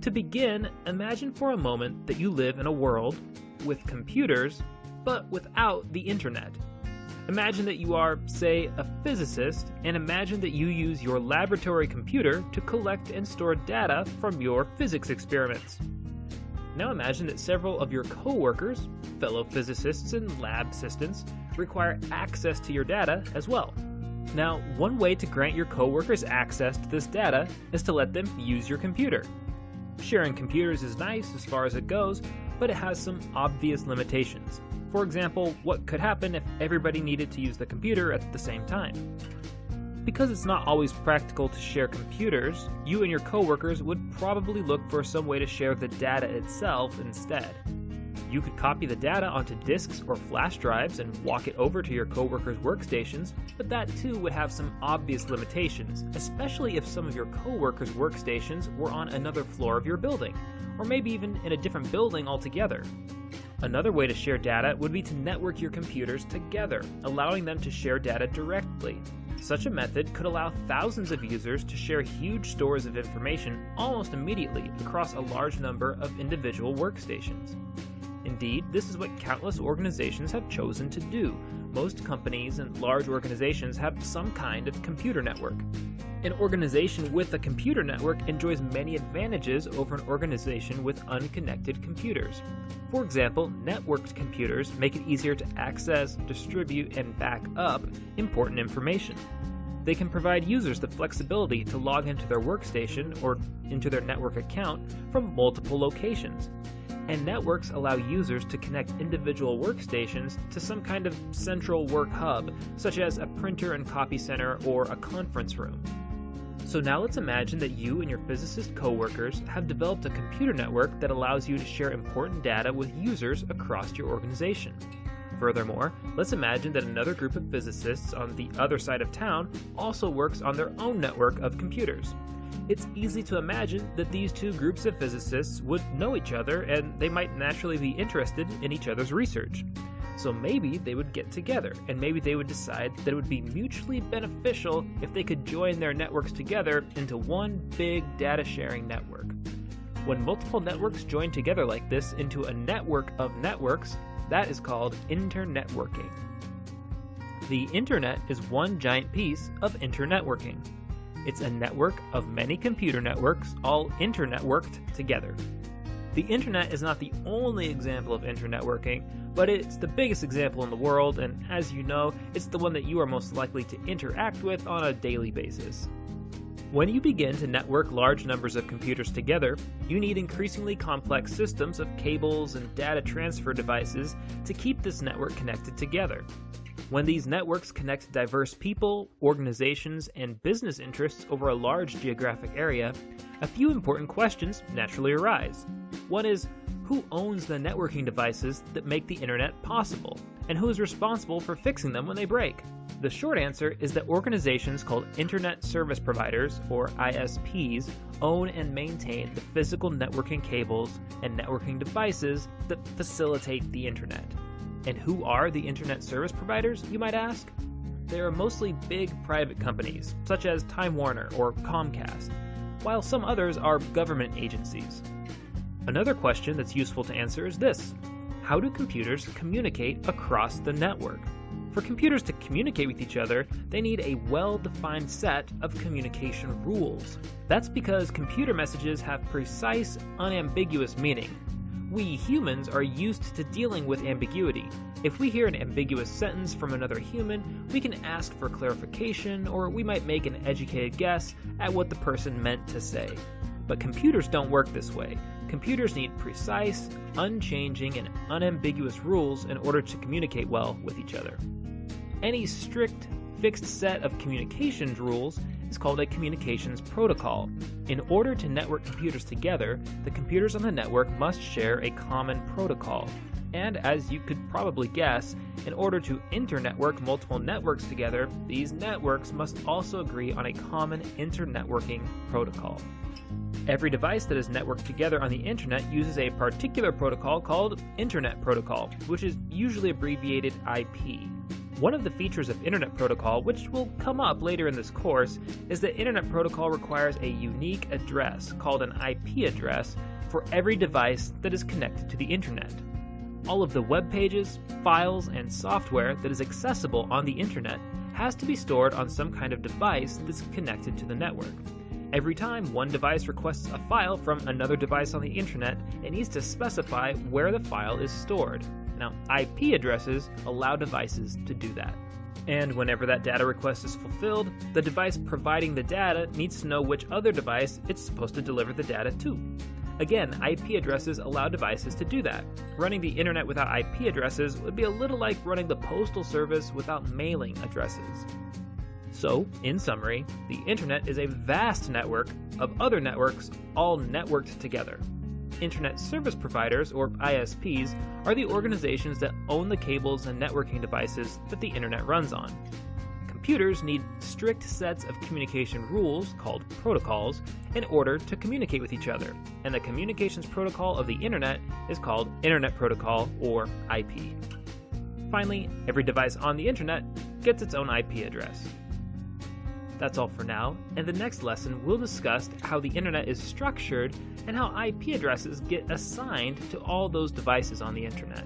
To begin, imagine for a moment that you live in a world with computers, but without the internet. Imagine that you are, say, a physicist, and imagine that you use your laboratory computer to collect and store data from your physics experiments. Now imagine that several of your co-workers, fellow physicists and lab assistants, require access to your data as well. Now, one way to grant your co-workers access to this data is to let them use your computer. Sharing computers is nice as far as it goes, but it has some obvious limitations. For example, what could happen if everybody needed to use the computer at the same time? Because it's not always practical to share computers, you and your coworkers would probably look for some way to share the data itself instead. You could copy the data onto disks or flash drives and walk it over to your coworkers' workstations, but that too would have some obvious limitations, especially if some of your coworkers' workstations were on another floor of your building, or maybe even in a different building altogether. Another way to share data would be to network your computers together, allowing them to share data directly. Such a method could allow thousands of users to share huge stores of information almost immediately across a large number of individual workstations. Indeed, this is what countless organizations have chosen to do. Most companies and large organizations have some kind of computer network. An organization with a computer network enjoys many advantages over an organization with unconnected computers. For example, networked computers make it easier to access, distribute, and back up important information. They can provide users the flexibility to log into their workstation or into their network account from multiple locations. And networks allow users to connect individual workstations to some kind of central work hub, such as a printer and copy center or a conference room. So now let's imagine that you and your physicist coworkers have developed a computer network that allows you to share important data with users across your organization. Furthermore, let's imagine that another group of physicists on the other side of town also works on their own network of computers. It's easy to imagine that these two groups of physicists would know each other and they might naturally be interested in each other's research. So maybe they would get together and maybe they would decide that it would be mutually beneficial if they could join their networks together into one big data sharing network. When multiple networks join together like this into a network of networks, that is called internetworking. The internet is one giant piece of internetworking. It's a network of many computer networks, all internetworked together. The internet is not the only example of internetworking, but it's the biggest example in the world, and as you know, it's the one that you are most likely to interact with on a daily basis. When you begin to network large numbers of computers together, you need increasingly complex systems of cables and data transfer devices to keep this network connected together. When these networks connect diverse people, organizations, and business interests over a large geographic area, a few important questions naturally arise. One is, who owns the networking devices that make the internet possible, and who is responsible for fixing them when they break? The short answer is that organizations called Internet Service Providers, or ISPs, own and maintain the physical networking cables and networking devices that facilitate the internet. And who are the internet service providers, you might ask? They are mostly big private companies, such as Time Warner or Comcast, while some others are government agencies. Another question that's useful to answer is this: how do computers communicate across the network? For computers to communicate with each other, they need a well-defined set of communication rules. That's because computer messages have precise, unambiguous meaning. We humans are used to dealing with ambiguity. If we hear an ambiguous sentence from another human, we can ask for clarification, or we might make an educated guess at what the person meant to say. But computers don't work this way. Computers need precise, unchanging, and unambiguous rules in order to communicate well with each other. Any strict, fixed set of communications rules is called a communications protocol. In order to network computers together, the computers on the network must share a common protocol. And as you could probably guess, in order to internetwork multiple networks together, these networks must also agree on a common internetworking protocol. Every device that is networked together on the internet uses a particular protocol called Internet Protocol, which is usually abbreviated IP. One of the features of Internet Protocol, which will come up later in this course, is that Internet Protocol requires a unique address, called an IP address, for every device that is connected to the Internet. All of the web pages, files, and software that is accessible on the Internet has to be stored on some kind of device that's connected to the network. Every time one device requests a file from another device on the Internet, it needs to specify where the file is stored. Now, IP addresses allow devices to do that. And whenever that data request is fulfilled, the device providing the data needs to know which other device it's supposed to deliver the data to. Again, IP addresses allow devices to do that. Running the Internet without IP addresses would be a little like running the postal service without mailing addresses. So, in summary, the Internet is a vast network of other networks all networked together. Internet Service Providers, or ISPs, are the organizations that own the cables and networking devices that the Internet runs on. Computers need strict sets of communication rules, called protocols, in order to communicate with each other, and the communications protocol of the Internet is called Internet Protocol, or IP. Finally, every device on the Internet gets its own IP address. That's all for now, and the next lesson we'll discuss how the Internet is structured and how IP addresses get assigned to all those devices on the Internet.